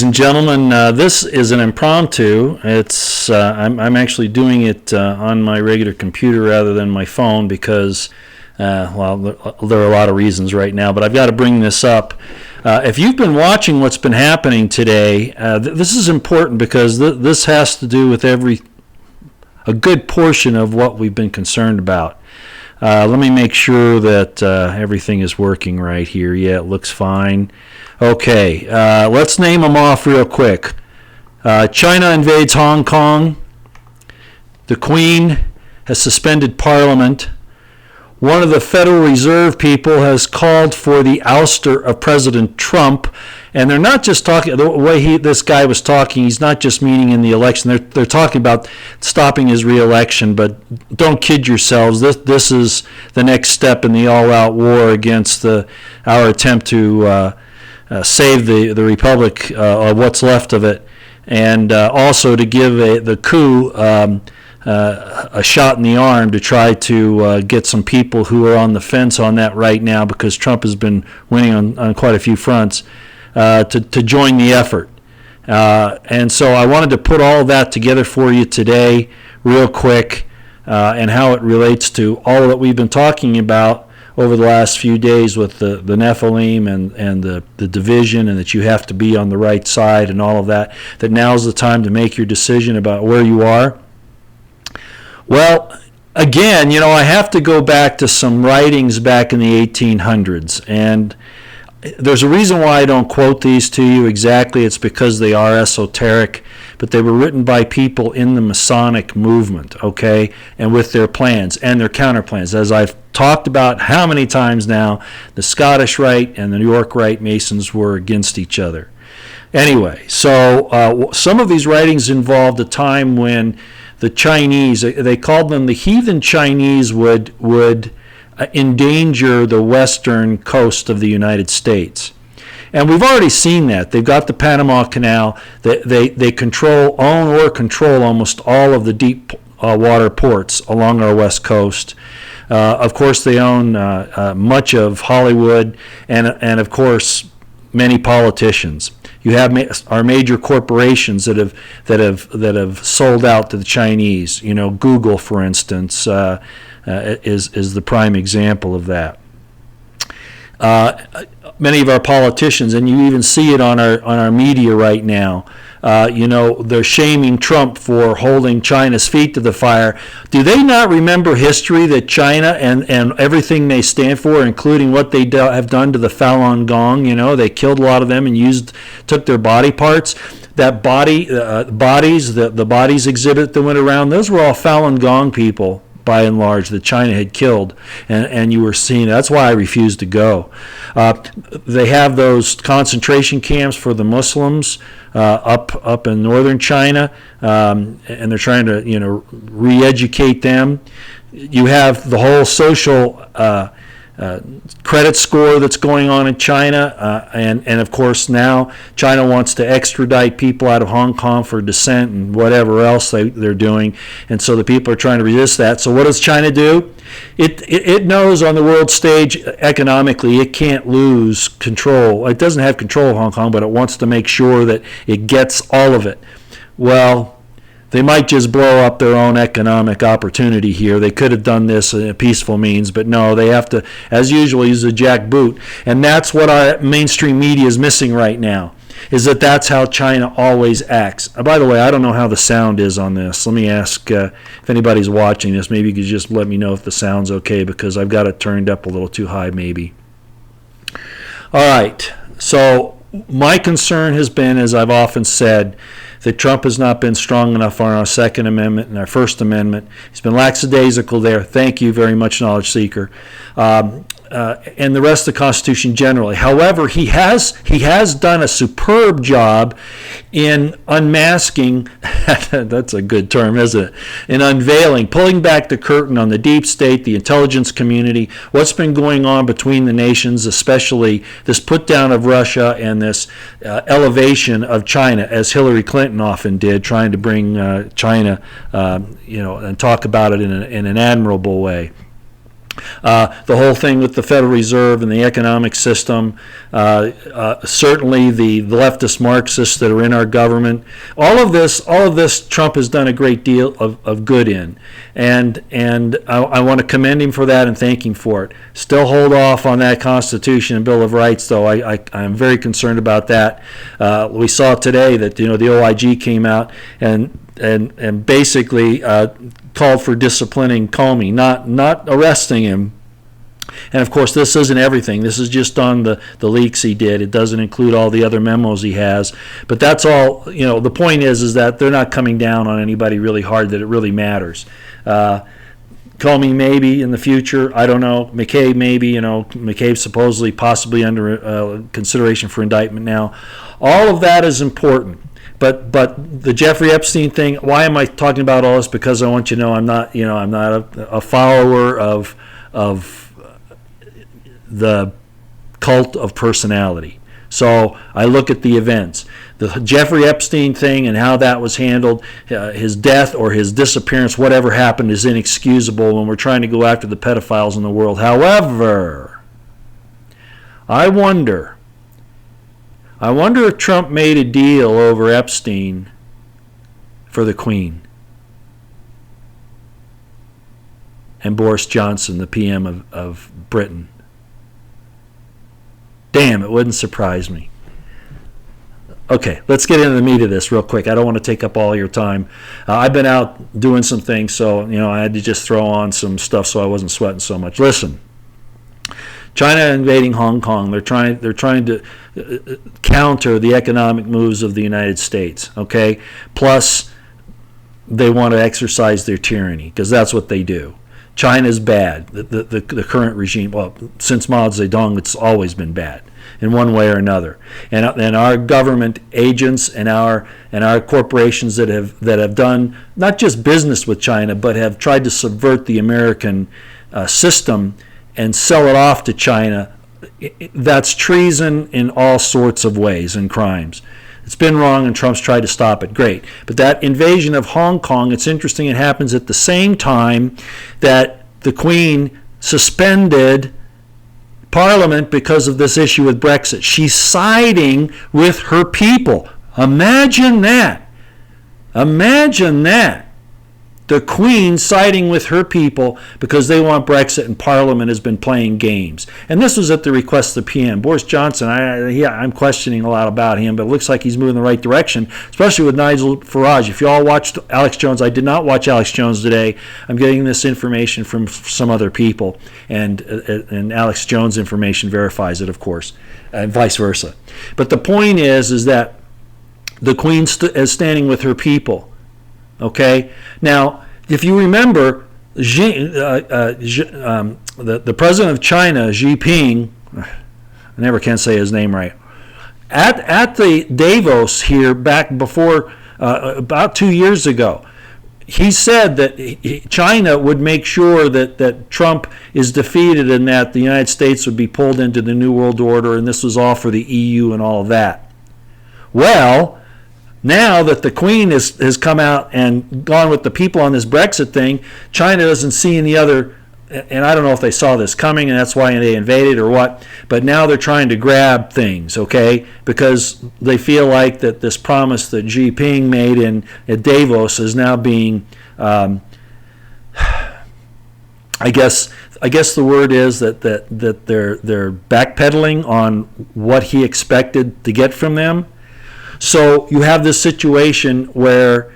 ladies and gentlemen. This is an impromptu. It's I'm actually doing it on my regular computer rather than my phone because, well, there are a lot of reasons right now, but I've got to bring this up. If you've been watching what's been happening today, this is important because this has to do with a good portion of what we've been concerned about. Let me make sure that everything is working right here. Yeah, it looks fine. Okay, let's name them off real quick. China invades Hong Kong. The Queen has suspended Parliament. One of the Federal Reserve people has called for the ouster of President Trump. And they're not just talking, the way this guy was talking, he's not just meaning in the election. They're talking about stopping his re-election, but don't kid yourselves. This is the next step in the all-out war against our attempt to save the republic, or what's left of it, and also to give the coup a shot in the arm to try to get some people who are on the fence on that right now, because Trump has been winning on quite a few fronts, to join the effort. And so I wanted to put all that together for you today real quick, and how it relates to all that we've been talking about over the last few days with the Nephilim and the division, and that you have to be on the right side and all of that, that now's the time to make your decision about where you are. Well, again, I have to go back to some writings back in the 1800s, and there's a reason why I don't quote these to you exactly. It's because they are esoteric, but they were written by people in the Masonic movement, okay, and with their plans and their counterplans. As I've talked about how many times now, the Scottish Rite and the New York Rite Masons were against each other. Anyway, so some of these writings involved a time when the Chinese, they called them the heathen Chinese, would endanger the western coast of the United States. And we've already seen that. They've got the Panama Canal. They own or control almost all of the deep water ports along our west coast. Of course, they own much of Hollywood, and of course, many politicians. You have our major corporations that have sold out to the Chinese. Google, for instance, is the prime example of that. Many of our politicians, and you even see it on our media right now, they're shaming Trump for holding China's feet to the fire. Do they not remember history, that China and everything they stand for, including what they have done to the Falun Gong? They killed a lot of them and took their body parts. That the bodies exhibit that went around, those were all Falun Gong people, by and large, that China had killed, and you were seeing. That's why I refused to go. They have those concentration camps for the Muslims up in northern China, and they're trying to re-educate them. You have the whole social credit score that's going on in China, and of course now China wants to extradite people out of Hong Kong for dissent and whatever else they're doing, and so the people are trying to resist that. So what does China do? It knows on the world stage economically it can't lose control. It doesn't have control of Hong Kong, but it wants to make sure that it gets all of it. Well, they might just blow up their own economic opportunity here. They could have done this in a peaceful means, but no, they have to, as usual, use a jackboot. And that's what our mainstream media is missing right now, is that's how China always acts. By the way, I don't know how the sound is on this. Let me ask if anybody's watching this. Maybe you could just let me know if the sound's okay, because I've got it turned up a little too high maybe. All right, so my concern has been, as I've often said, that Trump has not been strong enough on our Second Amendment and our First Amendment. He's been lackadaisical there. Thank you very much, Knowledge Seeker. And the rest of the Constitution generally. However, he has done a superb job in unmasking, that's a good term, isn't it? In unveiling, pulling back the curtain on the deep state, the intelligence community, what's been going on between the nations, especially this put down of Russia and this elevation of China, as Hillary Clinton often did, trying to bring China, and talk about it in an admirable way. The whole thing with the Federal Reserve and the economic system, certainly the leftist Marxists that are in our government, all of this Trump has done a great deal of good in, and I want to commend him for that and thank him for it. Still hold off on that Constitution and Bill of Rights, though. I'm very concerned about that. We saw today that the OIG came out and basically called for disciplining Comey, not arresting him. And of course, this isn't everything. This is just on the leaks he did. It doesn't include all the other memos he has. But that's all. The point is that they're not coming down on anybody really hard that it really matters. Comey maybe in the future. I don't know. McCabe maybe. McCabe supposedly possibly under consideration for indictment now. All of that is important. But the Jeffrey Epstein thing. Why am I talking about all this? Because I want you to know I'm not a follower of the cult of personality. So I look at the events. The Jeffrey Epstein thing and how that was handled, his death or his disappearance, whatever happened, is inexcusable when we're trying to go after the pedophiles in the world. However, I wonder if Trump made a deal over Epstein for the Queen and Boris Johnson, the PM of Britain. Damn, it wouldn't surprise me. Okay, let's get into the meat of this real quick. I don't want to take up all your time. I've been out doing some things, so I had to just throw on some stuff so I wasn't sweating so much. Listen. China invading Hong Kong. They're trying to counter the economic moves of the United States. Okay, plus they want to exercise their tyranny because that's what they do. China's bad. The current regime. Well, since Mao Zedong, it's always been bad in one way or another. And our government agents and our corporations that have done not just business with China, but have tried to subvert the American system and sell it off to China, that's treason in all sorts of ways and crimes. It's been wrong and Trump's tried to stop it. Great. But that invasion of Hong Kong, it's interesting, it happens at the same time that the Queen suspended Parliament because of this issue with Brexit. She's siding with her people. Imagine that. Imagine that. The Queen siding with her people because they want Brexit and Parliament has been playing games. And this was at the request of the PM. Boris Johnson, I'm questioning a lot about him, but it looks like he's moving in the right direction, especially with Nigel Farage. If you all watched Alex Jones, I did not watch Alex Jones today. I'm getting this information from some other people, and Alex Jones' information verifies it, of course, and vice versa. But the point is that the Queen is standing with her people. Okay. Now, if you remember, the president of China, Xi Jinping, I never can say his name right, at the Davos here back before about 2 years ago, he said that China would make sure that Trump is defeated and that the United States would be pulled into the New World Order, and this was all for the EU and all of that. Well, now that the Queen has come out and gone with the people on this Brexit thing, China doesn't see any other, and I don't know if they saw this coming and that's why they invaded or what, but now they're trying to grab things, okay, because they feel like that this promise that Xi Jinping made at Davos is now being, I guess the word is that they're backpedaling on what he expected to get from them. So you have this situation where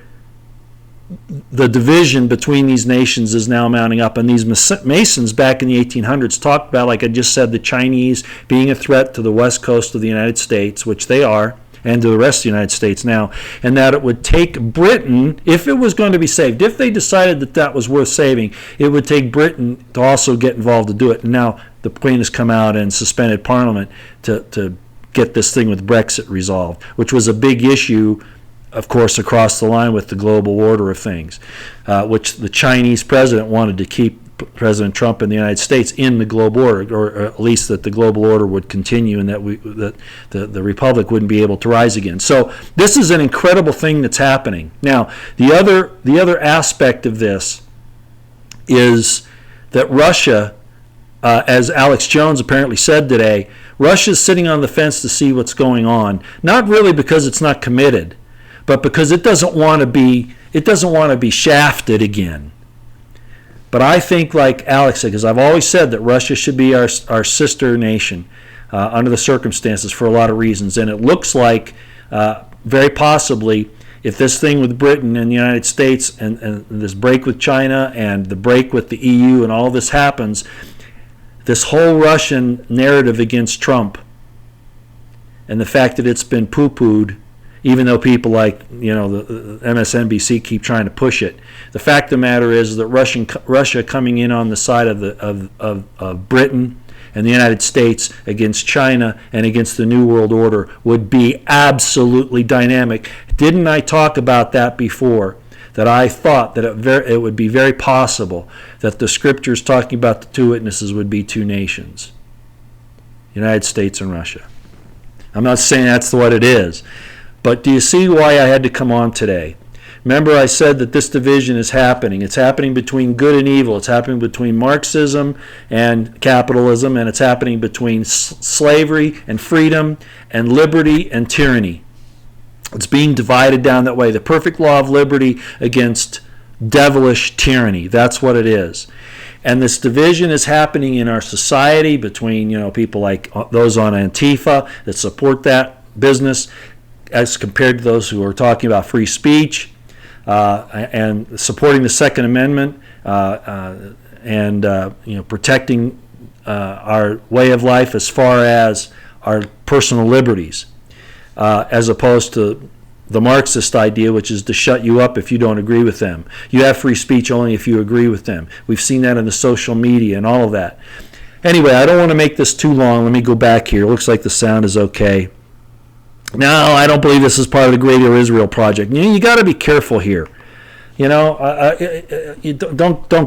the division between these nations is now mounting up, and these Masons back in the 1800s talked about, like I just said, the Chinese being a threat to the west coast of the United States, which they are, and to the rest of the United States now, and that it would take Britain, if it was going to be saved, if they decided that was worth saving, it would take Britain to also get involved to do it. And now the Queen has come out and suspended Parliament to get this thing with Brexit resolved, which was a big issue, of course, across the line with the global order of things, which the Chinese president wanted to keep President Trump in the United States in the global order, or at least that the global order would continue and that the republic wouldn't be able to rise again. So this is an incredible thing that's happening. Now, the other aspect of this is that Russia as Alex Jones apparently said today, Russia's sitting on the fence to see what's going on. Not really because it's not committed, but because it doesn't want to be shafted again. But I think, like Alex said, because I've always said that Russia should be our sister nation under the circumstances for a lot of reasons. And it looks like very possibly if this thing with Britain and the United States and this break with China and the break with the EU and all this happens, this whole Russian narrative against Trump and the fact that it's been poo-pooed, even though people like the MSNBC keep trying to push it. The fact of the matter is that Russia coming in on the side of Britain and the United States against China and against the New World Order would be absolutely dynamic. Didn't I talk about that before? That I thought that it would be very possible that the scriptures talking about the two witnesses would be two nations, United States and Russia. I'm not saying that's what it is, but do you see why I had to come on today? Remember I said that this division is happening. It's happening between good and evil. It's happening between Marxism and capitalism, and it's happening between slavery and freedom and liberty and tyranny. It's being divided down that way. The perfect law of liberty against devilish tyranny. That's what it is. And this division is happening in our society between, people like those on Antifa that support that business as compared to those who are talking about free speech and supporting the Second Amendment and protecting our way of life as far as our personal liberties. As opposed to the Marxist idea, which is to shut you up if you don't agree with them. You have free speech only if you agree with them. We've seen that in the social media and all of that. Anyway, I don't want to make this too long. Let me go back here. It looks like the sound is okay. No, I don't believe this is part of the Greater Israel Project. You got to be careful here. Don't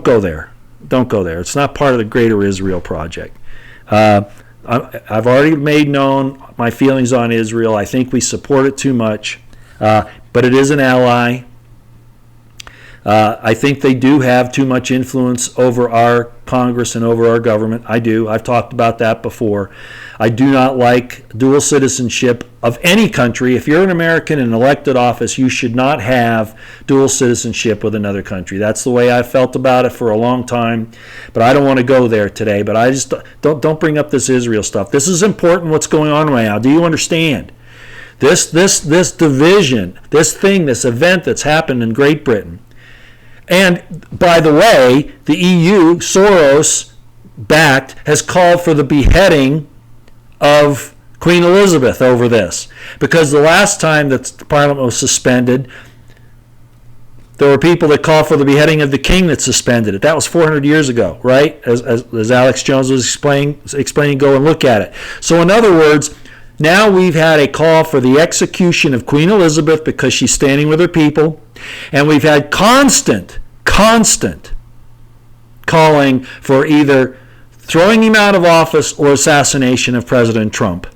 go there. Don't go there. It's not part of the Greater Israel Project. I've already made known my feelings on Israel. I think we support it too much, but it is an ally. I think they do have too much influence over our Congress and over our government. I do. I've talked about that before. I do not like dual citizenship of any country. If you're an American in elected office, you should not have dual citizenship with another country. That's the way I've felt about it for a long time, but I don't want to go there today. But I just don't bring up this Israel stuff. This is important what's going on right now. Do you understand? This division, this event that's happened in Great Britain. And by the way, the EU, Soros-backed, has called for the beheading of Queen Elizabeth over this. Because the last time that the Parliament was suspended, there were people that called for the beheading of the king that suspended it. That was 400 years ago, right? As Alex Jones was explaining, go and look at it. So in other words, now we've had a call for the execution of Queen Elizabeth because she's standing with her people. And we've had constant calling for either throwing him out of office or assassination of President Trump.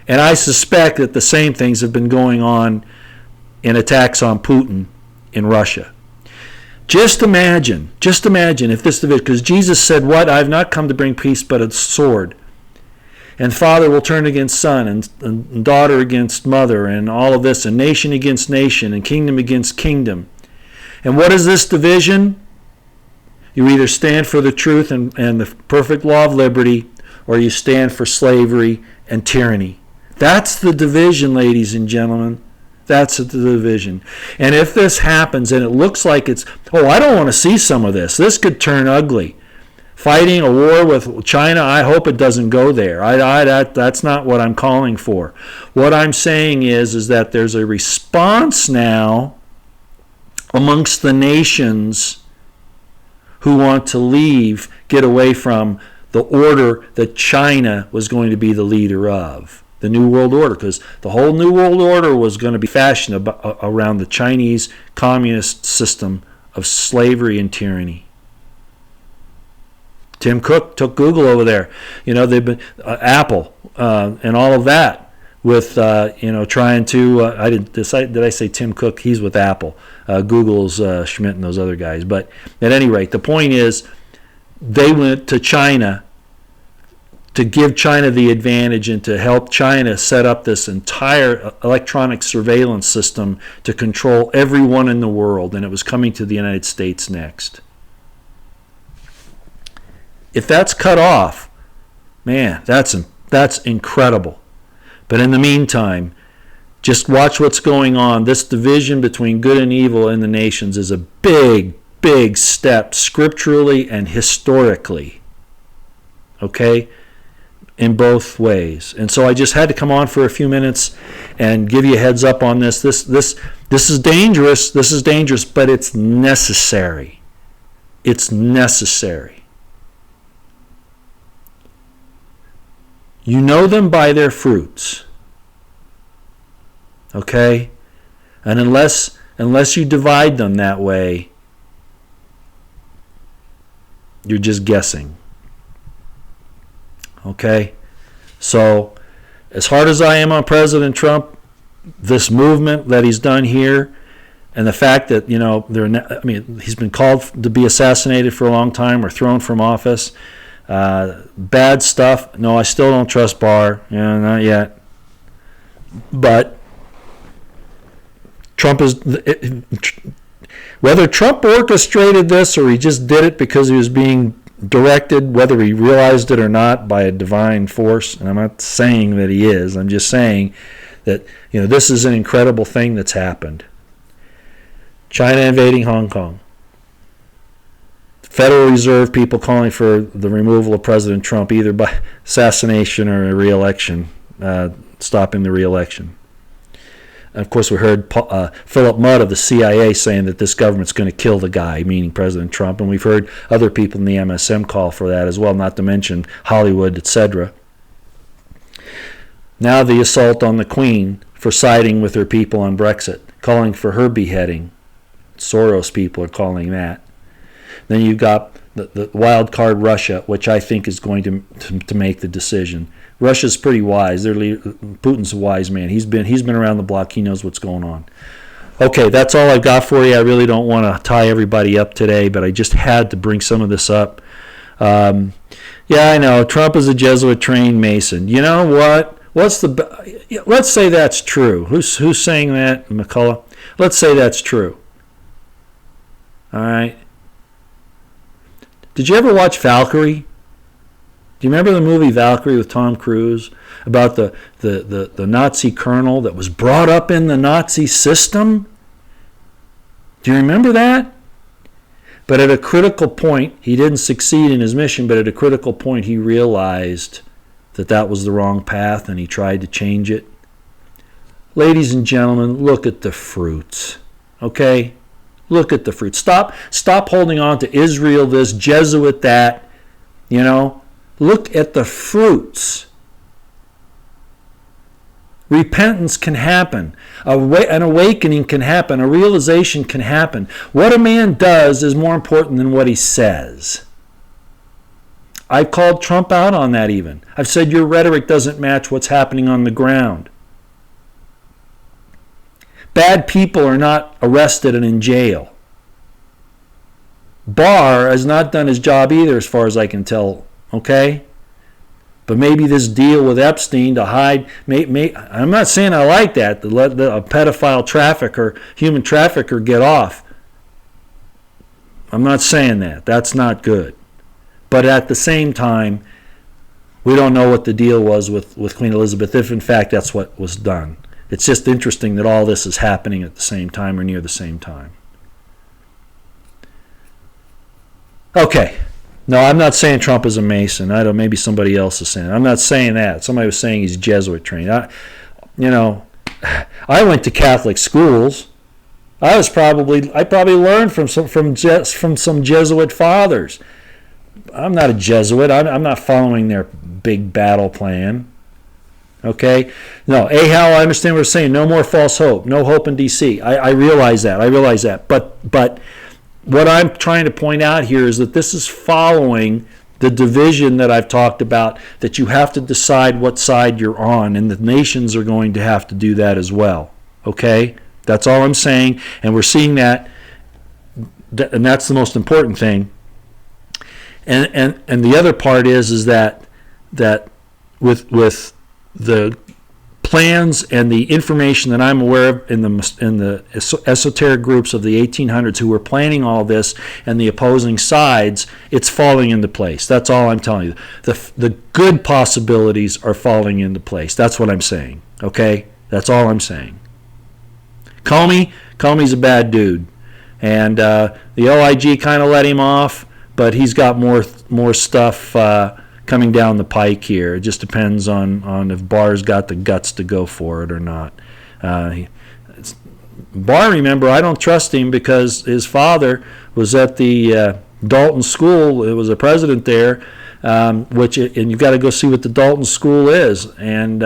And I suspect that the same things have been going on in attacks on Putin in Russia. Just imagine if this division, because Jesus said, what? I have not come to bring peace but a sword. And father will turn against son, and daughter against mother, and all of this, and nation against nation, and kingdom against kingdom. And what is this division? You either stand for the truth and the perfect law of liberty, or you stand for slavery and tyranny. That's the division, ladies and gentlemen. That's the division. And if this happens, and it looks like I don't want to see some of this. This could turn ugly. Fighting a war with China, I hope it doesn't go there. That's not what I'm calling for. What I'm saying is that there's a response now amongst the nations who want to get away from the order that China was going to be the leader of, the New World Order, because the whole New World Order was going to be fashioned around the Chinese communist system of slavery and tyranny. Tim Cook took Google over there. They've been Apple and all of that with trying to. Did I say Tim Cook? He's with Apple. Google's Schmidt and those other guys. But at any rate, the point is they went to China to give China the advantage and to help China set up this entire electronic surveillance system to control everyone in the world, and it was coming to the United States next. If that's cut off, man, that's incredible. But in the meantime, just watch what's going on. This division between good and evil in the nations is a big, big step scripturally and historically. Okay? In both ways. And so I just had to come on for a few minutes and give you a heads up on this. This is dangerous. This is dangerous, but it's necessary. It's necessary. You know them by their fruits. Okay? And unless you divide them that way, you're just guessing. Okay? So, as hard as I am on President Trump, this movement that he's done here, and the fact that, he's been called to be assassinated for a long time or thrown from office, bad stuff. No, I still don't trust Barr. Not yet. But Trump is, whether Trump orchestrated this or he just did it because he was being directed, whether he realized it or not, by a divine force, and I'm not saying that he is, I'm just saying that this is an incredible thing that's happened. China invading Hong Kong. Federal Reserve people calling for the removal of President Trump either by assassination or a re-election, stopping the re-election. And of course, we heard Philip Mudd of the CIA saying that this government's going to kill the guy, meaning President Trump. And we've heard other people in the MSM call for that as well, not to mention Hollywood, etc. Now the assault on the Queen for siding with her people on Brexit, calling for her beheading. Soros people are calling that. Then you've got the wild card Russia, which I think is going to make the decision. Russia's pretty wise. Putin's a wise man. He's been around the block. He knows what's going on. Okay, that's all I've got for you. I really don't want to tie everybody up today, but I just had to bring some of this up. Yeah, I know. Trump is a Jesuit-trained Mason. You know what? Let's say that's true. Who's saying that, McCullough? Let's say that's true. All right. Did you ever watch Valkyrie? Do you remember the movie Valkyrie with Tom Cruise about the Nazi colonel that was brought up in the Nazi system? Do you remember that? But at a critical point, he didn't succeed in his mission, but at a critical point he realized that was the wrong path and he tried to change it. Ladies and gentlemen, look at the fruits. Okay? Look at the fruits. Stop holding on to Israel this, Jesuit that, Look at the fruits. Repentance can happen. An awakening can happen. A realization can happen. What a man does is more important than what he says. I've called Trump out on that even. I've said your rhetoric doesn't match what's happening on the ground. Bad people are not arrested and in jail. Barr has not done his job either, as far as I can tell. Okay? But maybe this deal with Epstein to hide, I'm not saying I like that, to let a pedophile trafficker, human trafficker get off. I'm not saying that. That's not good. But at the same time, we don't know what the deal was with Queen Elizabeth, if in fact that's what was done. It's just interesting that all this is happening at the same time or near the same time. Okay. No, I'm not saying Trump is a Mason. Maybe somebody else is saying it. I'm not saying that. Somebody was saying he's Jesuit trained. I went to Catholic schools. I probably learned from some Jesuit fathers. I'm not a Jesuit. I'm not following their big battle plan. Okay? No, Ahal, I understand what you're saying. No more false hope. No hope in D.C. I realize that. But what I'm trying to point out here is that this is following the division that I've talked about, that you have to decide what side you're on, and the nations are going to have to do that as well. Okay? That's all I'm saying, and we're seeing that, and that's the most important thing. And the other part is that with the plans and the information that I'm aware of in the esoteric groups of the 1800s who were planning all this and the opposing sides, it's falling into place. That's all I'm telling you. The good possibilities are falling into place. That's what I'm saying. Okay? That's all I'm saying. Comey's a bad dude. And the OIG kind of let him off, but he's got more stuff coming down the pike here. It just depends on if Barr's got the guts to go for it or not. Barr, remember, I don't trust him because his father was at the Dalton School. It was a president there, and you've got to go see what the Dalton School is, and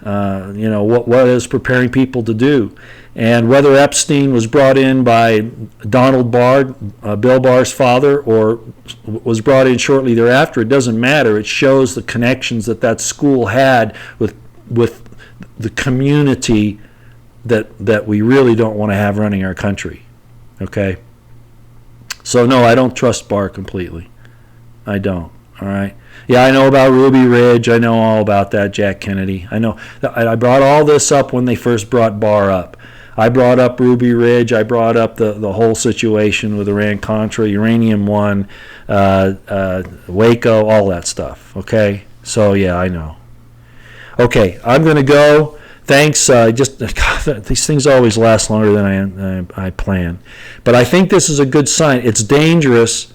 what is preparing people to do. And whether Epstein was brought in by Donald Barr, Bill Barr's father, or was brought in shortly thereafter, it doesn't matter. It shows the connections that school had with the community that we really don't want to have running our country. Okay? So, no, I don't trust Barr completely. I don't. All right? Yeah, I know about Ruby Ridge. I know all about that, Jack Kennedy. I know. I brought all this up when they first brought Barr up. I brought up Ruby Ridge. I brought up the whole situation with Iran-Contra, Uranium One, Waco, all that stuff. Okay? So, yeah, I know. Okay, I'm going to go. Thanks. God, these things always last longer than I plan. But I think this is a good sign. It's dangerous.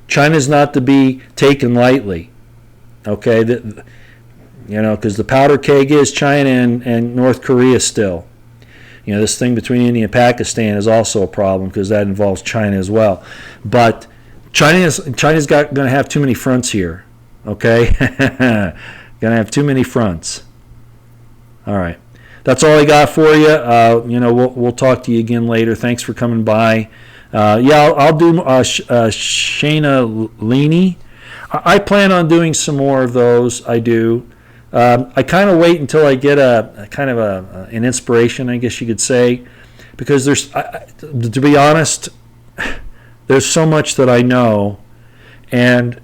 China's not to be taken lightly. Okay? Because the powder keg is China and North Korea still. This thing between India and Pakistan is also a problem because that involves China as well. But China's going to have too many fronts here. Okay? Going to have too many fronts. All right. That's all I got for you. We'll talk to you again later. Thanks for coming by. I'll do Shayna Leaney. I plan on doing some more of those. I do. I kind of wait until I get an inspiration, I guess you could say, because to be honest, there's so much that I know, and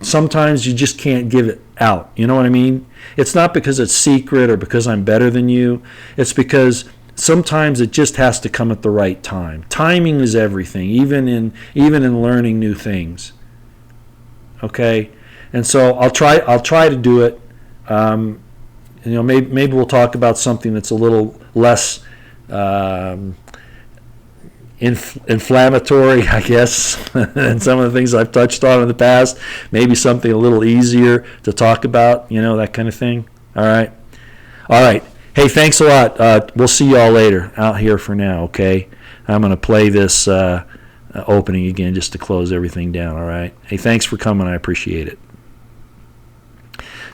sometimes you just can't give it out. You know what I mean? It's not because it's secret or because I'm better than you. It's because sometimes it just has to come at the right time. Timing is everything, even in learning new things. Okay, and so I'll try to do it. Maybe we'll talk about something that's a little less inflammatory, I guess, than some of the things I've touched on in the past. Maybe something a little easier to talk about, that kind of thing. All right. Hey, thanks a lot. We'll see you all later. Out here for now, okay? I'm going to play this opening again just to close everything down, all right? Hey, thanks for coming. I appreciate it.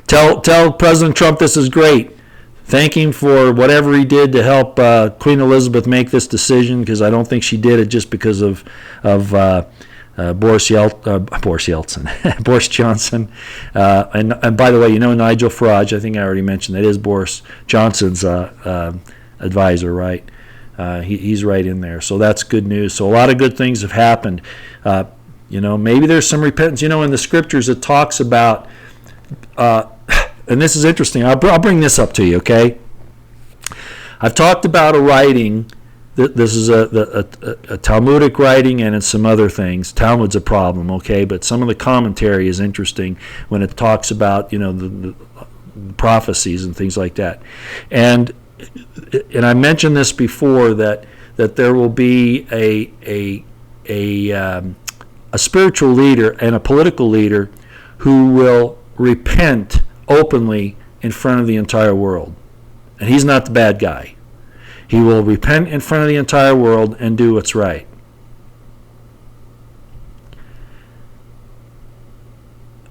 Tell President Trump this is great. Thank him for whatever he did to help Queen Elizabeth make this decision, because I don't think she did it just because of Boris Yeltsin, Boris Johnson. And by the way, Nigel Farage, I think I already mentioned that is Boris Johnson's advisor, right? He's right in there. So that's good news. So a lot of good things have happened. Maybe there's some repentance. In the scriptures it talks about, and this is interesting. I'll bring this up to you, okay? I've talked about a writing. This is a Talmudic writing, and it's some other things. Talmud's a problem, okay? But some of the commentary is interesting when it talks about, the prophecies and things like that. And I mentioned this before, that there will be a spiritual leader and a political leader who will repent openly in front of the entire world. And he's not the bad guy. He will repent in front of the entire world and do what's right.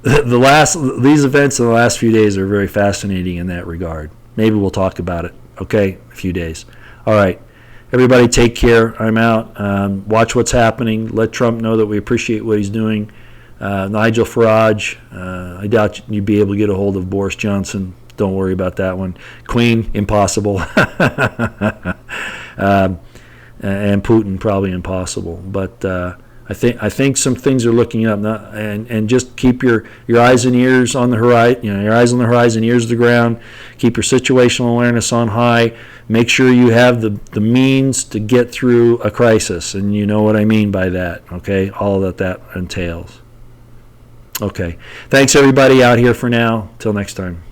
These events in the last few days are very fascinating in that regard. Maybe we'll talk about it, okay? A few days. All right. Everybody take care. I'm out. Watch what's happening. Let Trump know that we appreciate what he's doing. Nigel Farage, I doubt you'd be able to get a hold of Boris Johnson. Don't worry about that one. Queen, impossible. And Putin, probably impossible. But I think some things are looking up, and just keep your eyes and ears on the horizon. Your eyes on the horizon, ears to the ground. Keep your situational awareness on high. Make sure you have the means to get through a crisis, and you know what I mean by that. Okay, all that entails. Okay, thanks everybody out here for now. Till next time.